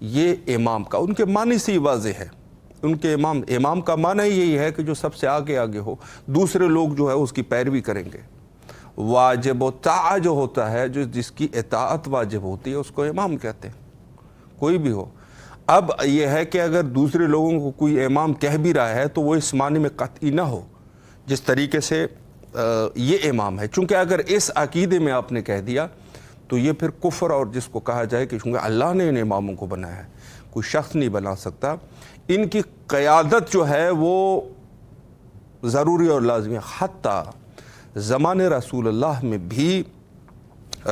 یہ امام کا، ان کے معنی سے ہی واضح ہے، ان کے امام کا معنی یہی ہے کہ جو سب سے آگے آگے ہو، دوسرے لوگ جو ہے اس کی پیروی کریں گے۔ واجب و طاعہ جو ہوتا ہے، جس کی اطاعت واجب ہوتی ہے، اس کو امام کہتے ہیں، کوئی بھی ہو۔ اب یہ ہے کہ اگر دوسرے لوگوں کو کوئی امام کہہ بھی رہا ہے تو وہ اس معنی میں قطعی نہ ہو جس طریقے سے یہ امام ہے، چونکہ اگر اس عقیدے میں آپ نے کہہ دیا تو یہ پھر کفر، اور جس کو کہا جائے کہ چونکہ اللہ نے ان اماموں کو بنایا ہے، کوئی شخص نہیں بنا سکتا، ان کی قیادت جو ہے وہ ضروری اور لازمی ہے۔ حتیٰ زمانے رسول اللہ میں بھی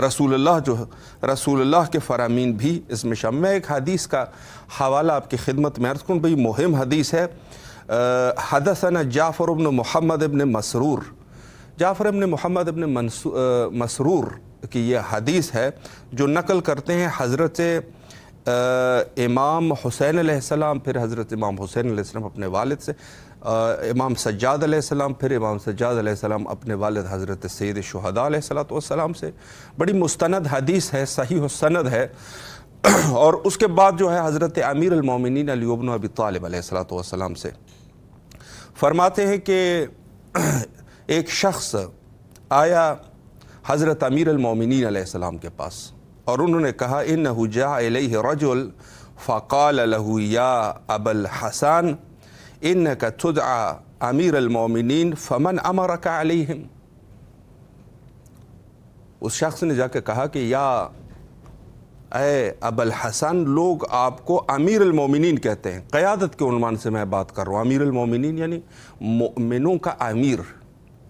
رسول اللہ کے فرامین بھی اس میں شامل۔ میں ایک حدیث کا حوالہ آپ کی خدمت میں عرض کروں، بھئی مہم حدیث ہے۔ حدثنا جعفر بن محمد بن مسرور، جعفر بن محمد بن مسرور کی یہ حدیث ہے جو نقل کرتے ہیں حضرت امام حسین علیہ السلام، پھر حضرت امام حسین علیہ السلام اپنے والد سے، امام سجاد علیہ السلام، پھر امام سجاد علیہ السلام اپنے والد حضرت سید الشہداء علیہ السلام سے۔ بڑی مستند حدیث ہے، صحیح السند ہے۔ اور اس کے بعد جو ہے حضرت امیر المومنین علی بن ابی طالب علیہ السلام سے فرماتے ہیں کہ ایک شخص آیا حضرت امیر المومنین علیہ السلام کے پاس اور انہوں نے کہا انہو جاء الیہ رجل فقال له یا ابا الحسن انک تدعى امیر المومنین فمن امرک علیہم۔ اس شخص نے جا کے کہا کہ یا اے ابا الحسن، لوگ آپ کو امیر المومنین کہتے ہیں، قیادت کے عنوان سے میں بات کر رہا ہوں۔ امیر المومنین یعنی مومنوں کا امیر،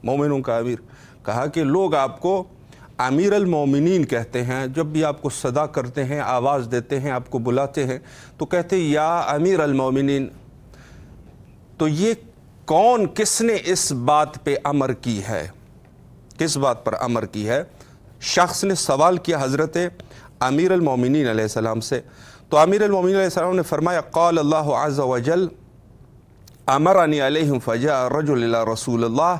مومنوں کا امیر۔ کہا کہ لوگ آپ کو امیر المومنین کہتے ہیں، جب بھی آپ کو صدا کرتے ہیں، آواز دیتے ہیں، آپ کو بلاتے ہیں تو کہتے ہیں یا امیر المومنین۔ تو یہ کون، کس نے اس بات پہ امر کی ہے، کس بات پر امر کی ہے؟ شخص نے سوال کیا حضرت امیر المومنین علیہ السلام سے، تو امیر المومنین علیہ السلام نے فرمایا قال اللہ عز وجل امرنی علیہم فجاء الرجل الى رسول اللہ۔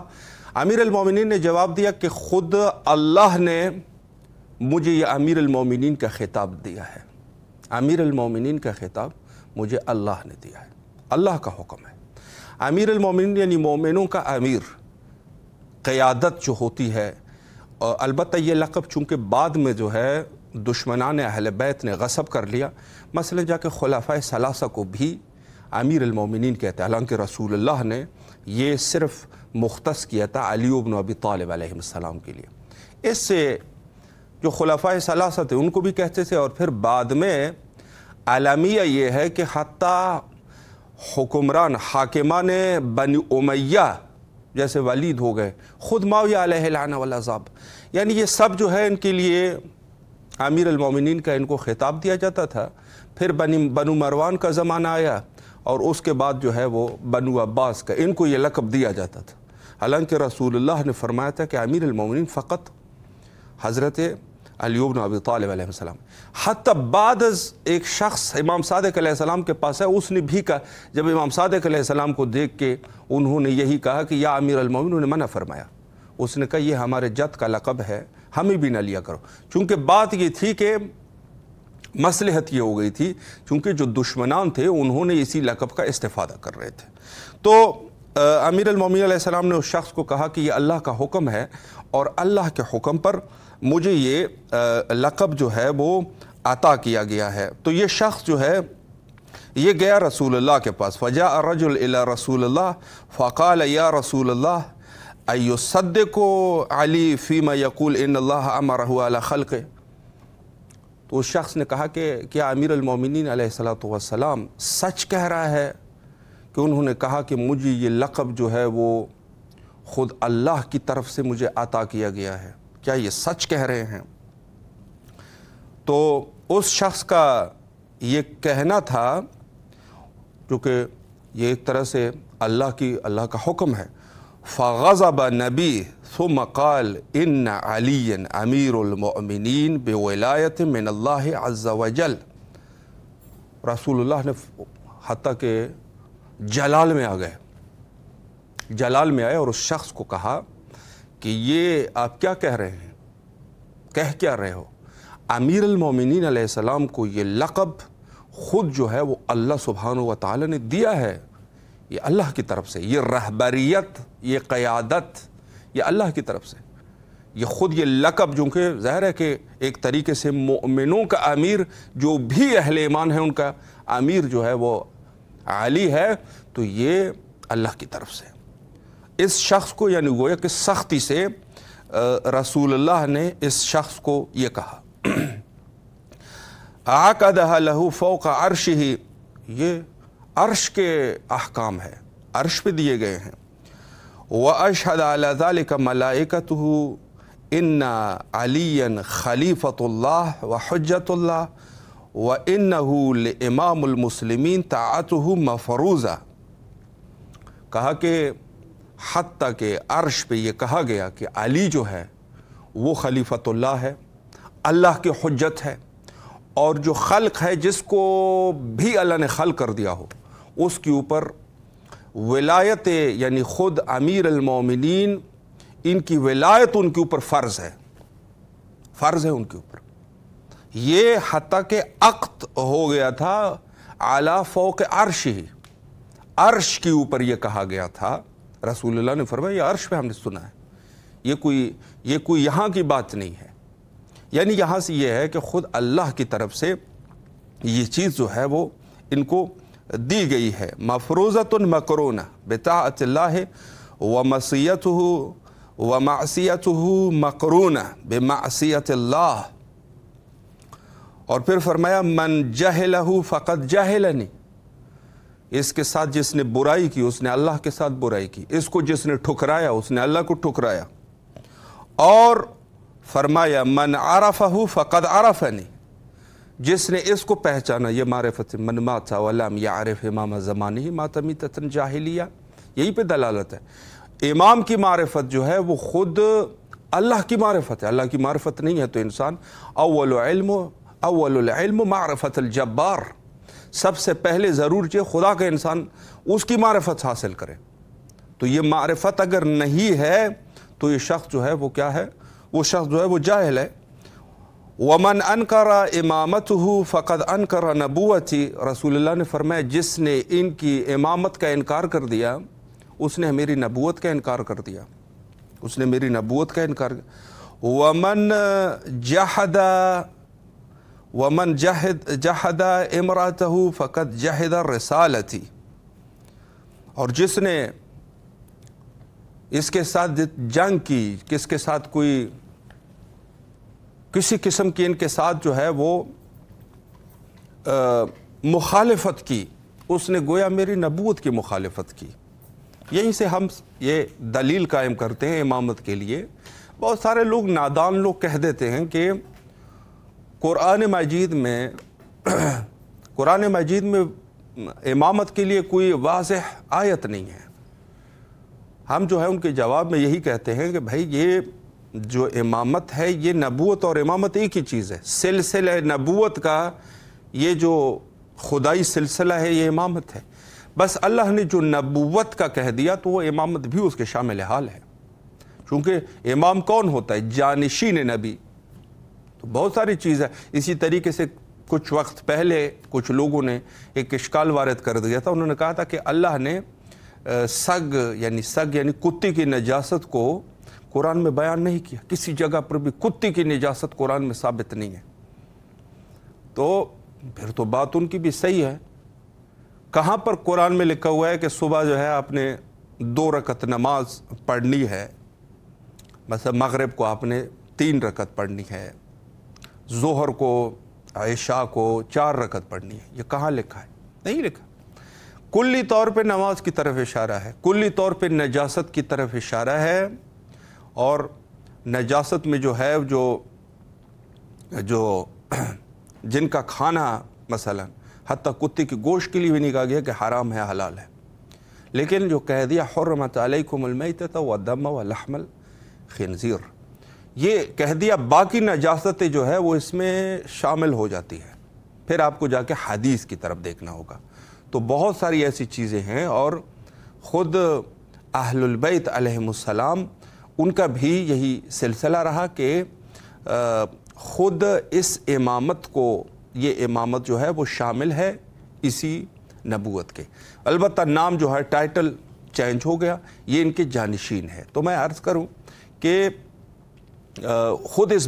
امیر المومنین نے جواب دیا کہ خود اللہ نے مجھے یہ امیر المومنین کا خطاب دیا ہے، امیر المومنین کا خطاب مجھے اللہ نے دیا ہے، اللہ کا حکم ہے۔ امیر المومنین یعنی مومنوں کا امیر، قیادت جو ہوتی ہے۔ اور البتہ یہ لقب چونکہ بعد میں جو ہے دشمنان اہل بیت نے غصب کر لیا، مثلا جا کے خلفائے ثلاثہ کو بھی امیر المومنین کہتے ہیں، حالانکہ رسول اللہ نے یہ صرف مختص کیا تھا علی بن ابی طالب علیہ السلام کے لیے۔ اس سے جو خلفائے ثلاثہ تھے ان کو بھی کہتے تھے، اور پھر بعد میں عالمیہ یہ ہے کہ حتیٰ حکمران حاکمان بنی امیہ جیسے ولید ہو گئے، خود معاویہ علیہ العنہ والعذاب، یعنی یہ سب جو ہے ان کے لیے امیر المومنین کا ان کو خطاب دیا جاتا تھا۔ پھر بنو مروان کا زمانہ آیا اور اس کے بعد جو ہے وہ بنو عباس کا، ان کو یہ لقب دیا جاتا تھا، حالانکہ رسول اللہ نے فرمایا تھا کہ امیر المومنین فقط حضرت علی بن ابی طالب علیہ السلام۔ حتیٰ بعد از ایک شخص امام صادق علیہ السلام کے پاس ہے، اس نے بھی کہا، جب امام صادق علیہ السلام کو دیکھ کے انہوں نے یہی کہا کہ یا امیر المومنین، انہوں نے منع فرمایا، اس نے کہا یہ ہمارے جد کا لقب ہے، ہمیں بھی نہ لیا کرو۔ چونکہ بات یہ تھی کہ مصلحت یہ ہو گئی تھی، چونکہ جو دشمنان تھے انہوں نے اسی لقب کا استفادہ کر رہے تھے۔ تو امیر المومنین علیہ السلام نے اس شخص کو کہا کہ یہ اللہ کا حکم ہے اور اللہ کے حکم پر مجھے یہ لقب جو ہے وہ عطا کیا گیا ہے۔ تو یہ شخص جو ہے یہ گیا رسول اللہ کے پاس، فجاء الرجل الى رسول اللہ فقال یا رسول اللہ ایصدق علی فیما یقول ان اللہ امرہ علی خلقہ۔ تو اس شخص نے کہا کہ کیا امیر المومنین علیہ السلام سچ کہہ رہا ہے کہ انہوں نے کہا کہ مجھے یہ لقب جو ہے وہ خود اللہ کی طرف سے مجھے عطا کیا گیا ہے، کیا یہ سچ کہہ رہے ہیں؟ تو اس شخص کا یہ کہنا تھا، کیونکہ یہ ایک طرح سے اللہ کا حکم ہے، فغضب نبی ثم قال ان علی امیر المؤمنین بولایت من اللہ عز وجل۔ رسول اللہ نے حتیٰ کہ جلال میں آ گئے، جلال میں آئے اور اس شخص کو کہا کہ یہ آپ کیا کہہ رہے ہیں، کہہ کیا رہے ہو؟ امیر المومنین علیہ السلام کو یہ لقب خود جو ہے وہ اللہ سبحانہ و تعالی نے دیا ہے، یہ اللہ کی طرف سے، یہ رہبریت، یہ قیادت، یہ اللہ کی طرف سے، یہ خود یہ لقب، جو کہ ظاہر ہے کہ ایک طریقے سے مومنوں کا امیر، جو بھی اہل ایمان ہے ان کا امیر جو ہے وہ علی ہے، تو یہ اللہ کی طرف سے۔ اس شخص کو یعنی گویا کہ سختی سے رسول اللہ نے اس شخص کو یہ کہا، عقدہ لہ فوق عرشہ، یہ عرش کے احکام ہے، عرش پہ دیے گئے ہیں، وَأَشْهَدَ عَلَى ذَلِكَ مَلَائِكَتُهُ إِنَّ عَلِيًّا خَلِيفَةُ اللَّهِ وَحُجَّةُ اللَّهِ وَإِنَّهُ لِإِمَامُ الْمُسْلِمِينَ طَاعَتُهُ مَفْرُوضَةٌ، کہا کہ حتیٰ کہ عرش پہ یہ کہا گیا کہ علی جو ہے وہ خلیفۃ اللہ ہے، اللہ کی حجت ہے، اور جو خلق ہے جس کو بھی اللہ نے خلق کر دیا ہو اس کے اوپر ولایت، یعنی خود امیر المومنین، ان کی ولایت ان کے اوپر فرض ہے، فرض ہے ان کے اوپر۔ یہ حتیٰ کہ عقد ہو گیا تھا علی فوق عرش ہی، عرش کے اوپر یہ کہا گیا تھا۔ رسول اللہ نے فرمایا یہ عرش پہ ہم نے سنا ہے، یہ کوئی یہاں کی بات نہیں ہے، یعنی یہاں سے یہ ہے کہ خود اللہ کی طرف سے یہ چیز جو ہے وہ ان کو دی گئی ہے، مفروضۃ مقرونہ بطاعت اللہ ومعصیتہ مقرونہ بمعصیت اللہ۔ اور پھر فرمایا من جہلہ فقد جہلنی، اس کے ساتھ جس نے برائی کی اس نے اللہ کے ساتھ برائی کی، اس کو جس نے ٹھکرایا اس نے اللہ کو ٹھکرایا۔ اور فرمایا من عرفہ فقد عرفنی، جس نے اس کو پہچانا، یہ معرفت، من مات ولم یعرف امام زمانہ مات میتۃ جاہلیہ، یہی پہ دلالت ہے۔ امام کی معرفت جو ہے وہ خود اللہ کی معرفت ہے، اللہ کی معرفت نہیں ہے تو انسان اول العلم معرفت الجبار، سب سے پہلے ضرور چاہیے خدا کا انسان اس کی معرفت حاصل کرے۔ تو یہ معرفت اگر نہیں ہے تو یہ شخص جو ہے وہ کیا ہے؟ وہ شخص جو ہے وہ جاہل ہے۔ ومن انکر امامتہ فقد انکر نبوتی، رسول اللہ نے فرمایا جس نے ان کی امامت کا انکار کر دیا اس نے میری نبوت کا انکار کر دیا، اس نے میری نبوت کا انکار۔ ومن جحد امراتہ فقد جحد الرسالتی، اور جس نے اس کے ساتھ جنگ کی، کس کے ساتھ کوئی کسی قسم کی ان کے ساتھ جو ہے وہ مخالفت کی، اس نے گویا میری نبوت کی مخالفت کی۔ یہیں سے ہم یہ دلیل قائم کرتے ہیں امامت کے لیے۔ بہت سارے لوگ نادان لوگ کہہ دیتے ہیں کہ قرآن مجید میں امامت کے لیے کوئی واضح آیت نہیں ہے۔ ہم جو ہے ان کے جواب میں یہی کہتے ہیں کہ بھائی یہ جو امامت ہے یہ نبوت اور امامت ایک ہی چیز ہے، سلسلہ نبوت کا یہ جو خدائی سلسلہ ہے یہ امامت ہے، بس اللہ نے جو نبوت کا کہہ دیا تو وہ امامت بھی اس کے شامل حال ہے، چونکہ امام کون ہوتا ہے؟ جانشین نبی۔ تو بہت ساری چیز ہے۔ اسی طریقے سے کچھ وقت پہلے کچھ لوگوں نے ایک اشکال وارد کر دیا تھا، انہوں نے کہا تھا کہ اللہ نے سگ یعنی کتے کی نجاست کو قرآن میں بیان نہیں کیا، کسی جگہ پر بھی کتے کی نجاست قرآن میں ثابت نہیں ہے۔ تو پھر تو بات ان کی بھی صحیح ہے۔ کہاں پر قرآن میں لکھا ہوا ہے کہ صبح جو ہے آپ نے 2 رکعت نماز پڑھنی ہے، مثلا مغرب کو آپ نے 3 رکعت پڑھنی ہے، ظہر کو عشاء کو 4 رکعت پڑھنی ہے؟ یہ کہاں لکھا ہے؟ نہیں لکھا۔ کلی طور پہ نماز کی طرف اشارہ ہے، کلی طور پہ نجاست کی طرف اشارہ ہے، اور نجاست میں جو ہے جو جن کا کھانا مثلا حتیٰ کتے کی گوشت کے لیے بھی نہیں کہا گیا کہ حرام ہے حلال ہے، لیکن جو کہہ دیا حرمت علیکم المیتۃ والدم ولحم الخنزیر، یہ کہہ دیا، باقی نجاستیں جو ہے وہ اس میں شامل ہو جاتی ہے۔ پھر آپ کو جا کے حدیث کی طرف دیکھنا ہوگا۔ تو بہت ساری ایسی چیزیں ہیں، اور خود اہل البیت علیہم السلام ان کا بھی یہی سلسلہ رہا کہ خود اس امامت کو یہ امامت جو ہے وہ شامل ہے اسی نبوت کے۔ البتہ نام جو ہے ٹائٹل چینج ہو گیا، یہ ان کے جانشین ہے۔ تو میں عرض کروں کہ خود اس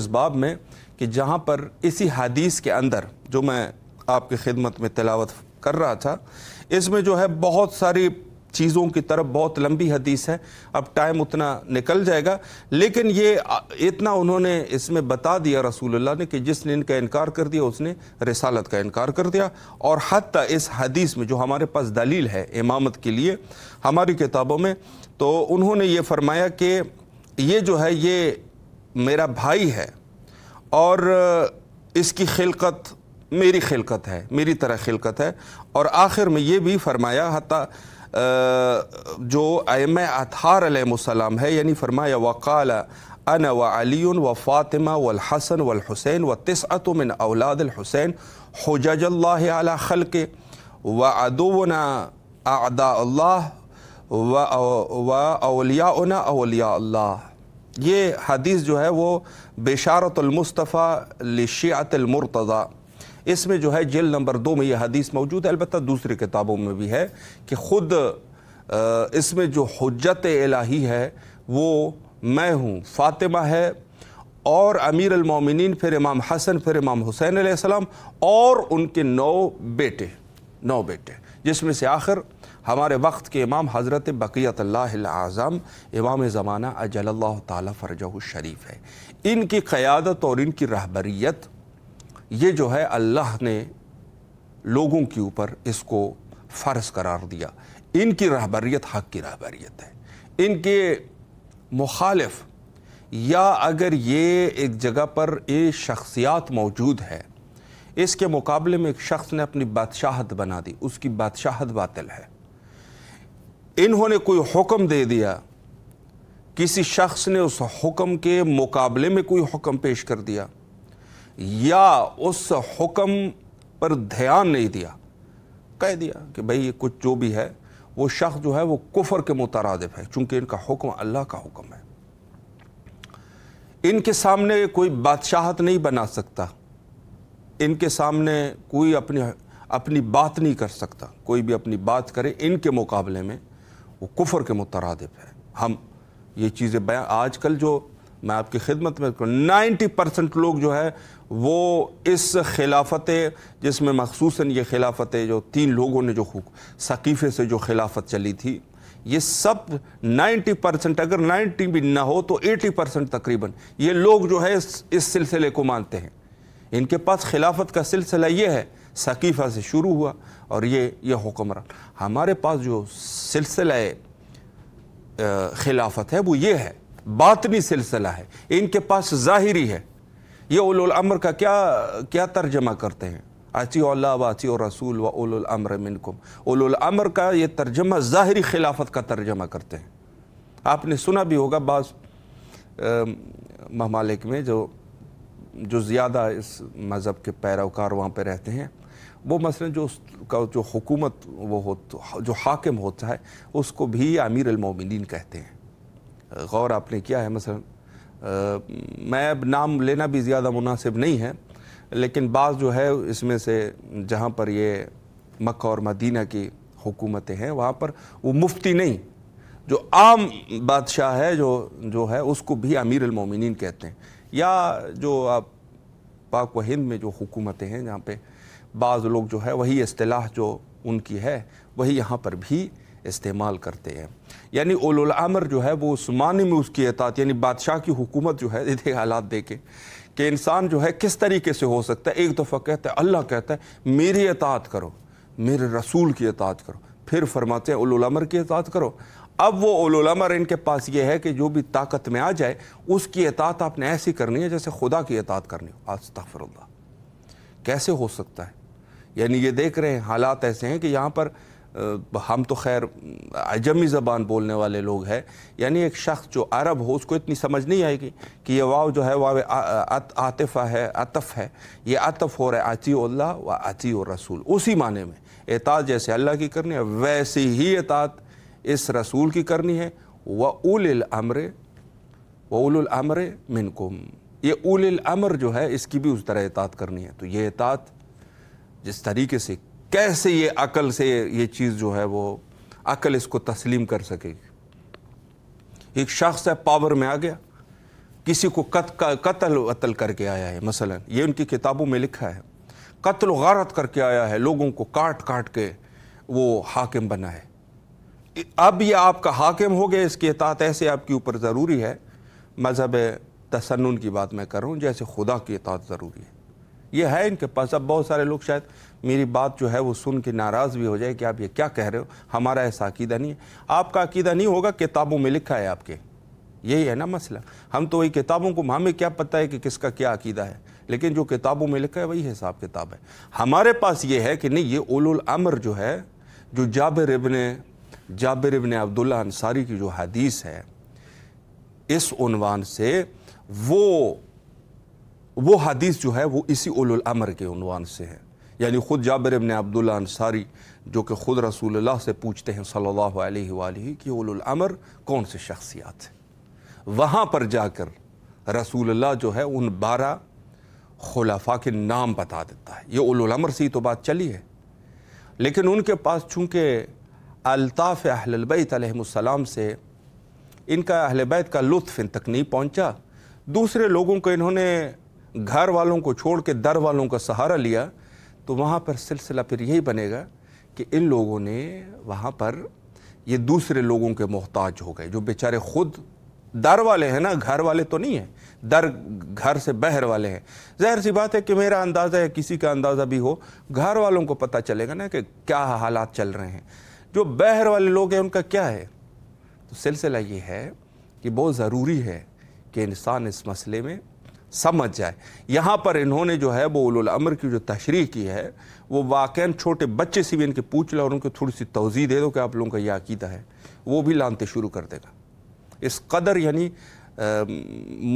باب میں کہ جہاں پر اسی حدیث کے اندر جو میں آپ کی خدمت میں تلاوت کر رہا تھا، اس میں جو ہے بہت ساری چیزوں کی طرف، بہت لمبی حدیث ہے، اب ٹائم اتنا نکل جائے گا، لیکن یہ اتنا انہوں نے اس میں بتا دیا رسول اللہ نے کہ جس نے ان کا انکار کر دیا اس نے رسالت کا انکار کر دیا۔ اور حتیٰ اس حدیث میں جو ہمارے پاس دلیل ہے امامت کے لیے ہماری کتابوں میں، تو انہوں نے یہ فرمایا کہ یہ جو ہے یہ میرا بھائی ہے اور اس کی خلقت میری خلقت ہے، میری طرح خلقت ہے۔ اور آخر میں یہ بھی فرمایا، حتیٰ جو ائمہ اطہار علیہ السلام ہے، یعنی فرمایا وقال انا وعلی وفاطمہ والحسن والحسین وتسعۃ من اولاد الحسین حجج اللہ علی خلق وعدونا اعداء اللہ واولیاؤنا اولیاء اللہ۔ یہ حدیث جو ہے وہ بشارت المصطفیٰ لشیعۃ المرتضیٰ، اس میں جو ہے جلد نمبر 2 میں یہ حدیث موجود ہے، البتہ دوسری کتابوں میں بھی ہے کہ خود اس میں جو حجت الہی ہے وہ میں ہوں، فاطمہ ہے اور امیر المومنین، پھر امام حسن، پھر امام حسین علیہ السلام اور ان کے 9 بیٹے، جس میں سے آخر ہمارے وقت کے امام حضرت بقیت اللہ العظم امام زمانہ اجل اللہ تعالی فرجہ الشریف ہے۔ ان کی قیادت اور ان کی رہبریت یہ جو ہے اللہ نے لوگوں کے اوپر اس کو فرض قرار دیا۔ ان کی رہبریت حق کی رہبریت ہے۔ ان کے مخالف یا اگر یہ ایک جگہ پر یہ شخصیات موجود ہے، اس کے مقابلے میں ایک شخص نے اپنی بادشاہت بنا دی، اس کی بادشاہت باطل ہے۔ انہوں نے کوئی حکم دے دیا، کسی شخص نے اس حکم کے مقابلے میں کوئی حکم پیش کر دیا یا اس حکم پر دھیان نہیں دیا، کہہ دیا کہ بھئی یہ کچھ جو بھی ہے وہ شخص جو ہے وہ کفر کے مترادف ہے، چونکہ ان کا حکم اللہ کا حکم ہے۔ ان کے سامنے کوئی بادشاہت نہیں بنا سکتا، ان کے سامنے کوئی اپنی بات نہیں کر سکتا، کوئی بھی اپنی بات کرے ان کے مقابلے میں وہ کفر کے مترادف ہے۔ ہم یہ چیزیں بیان آج کل جو میں آپ کی خدمت میں 90% لوگ جو ہے وہ اس خلافت، جس میں مخصوصاً یہ خلافت جو 3 لوگوں نے جو ثقیفے سے جو خلافت چلی تھی، یہ سب 90%، اگر 90 بھی نہ ہو تو 80% تقریباً یہ لوگ جو ہے اس سلسلے کو مانتے ہیں۔ ان کے پاس خلافت کا سلسلہ یہ ہے، ثقیفہ سے شروع ہوا اور یہ حکمران۔ ہمارے پاس جو سلسلہ خلافت ہے وہ یہ ہے، باطنی سلسلہ ہے، ان کے پاس ظاہری ہے۔ یہ اولو الامر کا کیا ترجمہ کرتے ہیں؟ اطیعوا اللہ و اطیعوا الرسول و اولو الامر منکم۔ اولو الامر کا یہ ترجمہ ظاہری خلافت کا ترجمہ کرتے ہیں۔ آپ نے سنا بھی ہوگا بعض ممالک میں جو زیادہ اس مذہب کے پیروکار وہاں پہ رہتے ہیں، وہ مثلا جو حکومت جو حاکم ہوتا ہے اس کو بھی امیر المومنین کہتے ہیں۔ غور آپ نے کیا ہے؟ مثلا میں اب نام لینا بھی زیادہ مناسب نہیں ہے، لیکن بعض جو ہے اس میں سے جہاں پر یہ مکہ اور مدینہ کی حکومتیں ہیں وہاں پر وہ مفتی نہیں، جو عام بادشاہ ہے جو ہے اس کو بھی امیر المومنین کہتے ہیں۔ یا جو آپ پاک و ہند میں جو حکومتیں ہیں جہاں پہ بعض لوگ جو ہے وہی اصطلاح جو ان کی ہے وہی یہاں پر بھی استعمال کرتے ہیں۔ یعنی اولو الامر جو ہے وہ اس معنی میں اس کی اطاعت، یعنی بادشاہ کی حکومت جو ہے دیکھیں حالات دیکھیں کہ انسان جو ہے کس طریقے سے ہو سکتا ہے۔ ایک دفعہ کہتا ہے، اللہ کہتا ہے میری اطاعت کرو، میرے رسول کی اطاعت کرو، پھر فرماتے ہیں اولو الامر کی اطاعت کرو۔ اب وہ اولو الامر ان کے پاس یہ ہے کہ جو بھی طاقت میں آ جائے اس کی اطاعت آپ نے ایسی کرنی ہے جیسے خدا کی اطاعت کرنی ہو۔ استغفر اللہ، کیسے ہو سکتا ہے؟ یعنی یہ دیکھ رہے ہیں حالات ایسے ہیں کہ یہاں پر ہم تو خیر عجمی زبان بولنے والے لوگ ہیں، یعنی ایک شخص جو عرب ہو اس کو اتنی سمجھ نہیں آئے گی کہ یہ واو جو ہے واو عاطفہ ہے، عطف ہے، یہ عطف ہو رہا ہے اطیعوا اللہ و اطیعوا الرسول، اسی معنی میں اطاعت جیسے اللہ کی کرنی ہے ویسی ہی اطاعت اس رسول کی کرنی ہے۔ وَأُولِي الْأَمْرِ وَأُولُو الْأَمْرِ مِنْكُمْ، یہ اولی الامر جو ہے اس کی بھی اس طرح اطاعت کرنی ہے۔ تو یہ اطاعت جس طریقے سے کیسے یہ عقل سے یہ چیز جو ہے وہ عقل اس کو تسلیم کر سکے گی؟ ایک شخص ہے پاور میں آ گیا، کسی کو قتل وتل کر کے آیا ہے، مثلا یہ ان کی کتابوں میں لکھا ہے، قتل و غارت کر کے آیا ہے، لوگوں کو کاٹ کاٹ کے وہ حاکم بنا ہے۔ اب یہ آپ کا حاکم ہو گیا، اس کی اطاعت ایسے آپ کے اوپر ضروری ہے۔ مذہب تسنن کی بات میں کر رہا ہوں، جیسے خدا کی اطاعت ضروری ہے۔ یہ ہے ان کے پاس۔ اب بہت سارے لوگ شاید میری بات جو ہے وہ سن کے ناراض بھی ہو جائے کہ آپ یہ کیا کہہ رہے ہو، ہمارا ایسا عقیدہ نہیں ہے۔ آپ کا عقیدہ نہیں ہوگا، کتابوں میں لکھا ہے آپ کے، یہی ہے نا مسئلہ۔ ہم تو وہی کتابوں کو، ہمیں کیا پتہ ہے کہ کس کا کیا عقیدہ ہے، لیکن جو کتابوں میں لکھا ہے وہی حساب کتاب ہے۔ ہمارے پاس یہ ہے کہ نہیں، یہ اولو الامر جو ہے، جو جابر ابن عبداللہ انصاری کی جو حدیث ہے، اس عنوان سے وہ حدیث جو ہے وہ اسی اولو الامر کے عنوان سے ہے۔ یعنی خود جابر ابن عبداللہ انصاری جو کہ خود رسول اللہ سے پوچھتے ہیں صلی اللہ علیہ وآلہ کہ اولو الامر کون سے شخصیات ہیں، وہاں پر جا کر رسول اللہ جو ہے ان 12 خلفاء کے نام بتا دیتا ہے۔ یہ اولو الامر سے ہی تو بات چلی ہے، لیکن ان کے پاس چونکہ الطاف اہل البیت علیہم السلام سے ان کا اہل بیت کا لطف ان تک نہیں پہنچا، دوسرے لوگوں کو انہوں نے گھر والوں کو چھوڑ کے در والوں کا سہارا لیا، تو وہاں پر سلسلہ پھر یہی بنے گا کہ ان لوگوں نے وہاں پر یہ دوسرے لوگوں کے محتاج ہو گئے، جو بیچارے خود در والے ہیں نا، گھر والے تو نہیں ہیں، در گھر سے بہر والے ہیں۔ ظاہر سی بات ہے کہ میرا اندازہ ہے، کسی کا اندازہ بھی ہو، گھر والوں کو پتہ چلے گا نا کہ کیا حالات چل رہے ہیں۔ جو بہر والے لوگ ہیں ان کا کیا ہے؟ تو سلسلہ یہ ہے کہ بہت ضروری ہے کہ انسان اس مسئلے میں سمجھ جائے۔ یہاں پر انہوں نے جو ہے وہ اولو الامر کی جو تشریح کی ہے، وہ واقعاً چھوٹے بچے سے بھی ان کے پوچھ لو اور ان کو تھوڑی سی توضیح دے دو کہ آپ لوگوں کا یہ عقیدہ ہے، وہ بھی لانتے شروع کر دے گا۔ اس قدر یعنی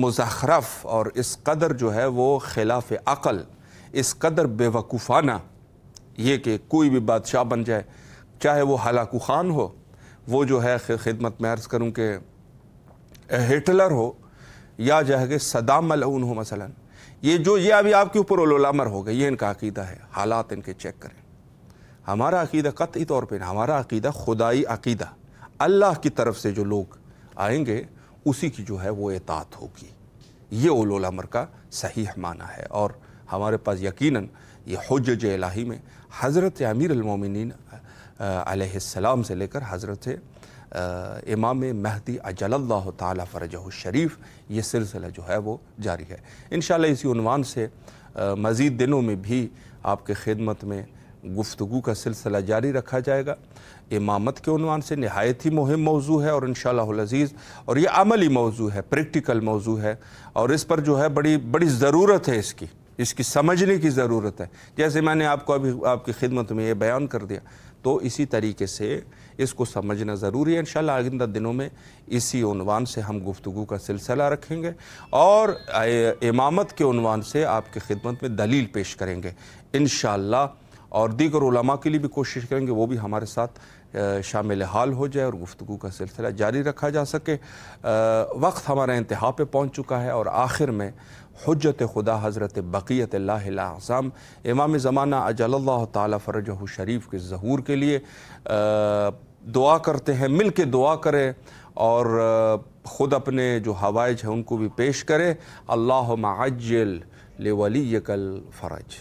مزخرف اور اس قدر جو ہے وہ خلاف عقل، اس قدر بے وقوفانہ یہ کہ کوئی بھی بادشاہ بن جائے، چاہے وہ ہلاکو خان ہو، وہ جو ہے خدمت میں عرض کروں کہ ہٹلر ہو، یا جو ہے کہ صدام ملعون ہو مثلا، یہ ابھی آپ کے اوپر اولو الامر ہو گئے، یہ ان کا عقیدہ ہے۔ حالات ان کے چیک کریں۔ ہمارا عقیدہ قطعی طور پہ، ہمارا عقیدہ خدائی عقیدہ، اللہ کی طرف سے جو لوگ آئیں گے اسی کی جو ہے وہ اطاعت ہوگی۔ یہ اولو الامر کا صحیح معنی ہے، اور ہمارے پاس یقیناً یہ حجج الہی میں حضرت امیر المومنین علیہ السلام سے لے کر حضرت امام مہدی عجل اللہ تعالی فرجہ الشریف، یہ سلسلہ جو ہے وہ جاری ہے۔ انشاءاللہ اسی عنوان سے مزید دنوں میں بھی آپ کے خدمت میں گفتگو کا سلسلہ جاری رکھا جائے گا۔ امامت کے عنوان سے نہایت ہی مہم موضوع ہے، اور انشاءاللہ العزیز، اور یہ عملی موضوع ہے، پریکٹیکل موضوع ہے، اور اس پر جو ہے بڑی ضرورت ہے، اس کی سمجھنے کی ضرورت ہے۔ جیسے میں نے آپ کو ابھی آپ کی خدمت میں یہ بیان کر دیا، تو اسی طریقے سے اس کو سمجھنا ضروری ہے۔ انشاءاللہ آئندہ دنوں میں اسی عنوان سے ہم گفتگو کا سلسلہ رکھیں گے، اور امامت کے عنوان سے آپ کی خدمت میں دلیل پیش کریں گے انشاءاللہ، اور دیگر علماء کے لیے بھی کوشش کریں گے وہ بھی ہمارے ساتھ شامل حال ہو جائے اور گفتگو کا سلسلہ جاری رکھا جا سکے۔ وقت ہمارا انتہا پہ پہنچ چکا ہے، اور آخر میں حجت خدا حضرت بقیت اللہ الاعظم امام زمانہ عجل اللہ تعالی فرجہ الشریف کے ظہور کے لیے دعا کرتے ہیں۔ مل کے دعا کریں، اور خود اپنے جو حوائج ہیں ان کو بھی پیش کریں۔ اللہم عجل لولیک الفرج۔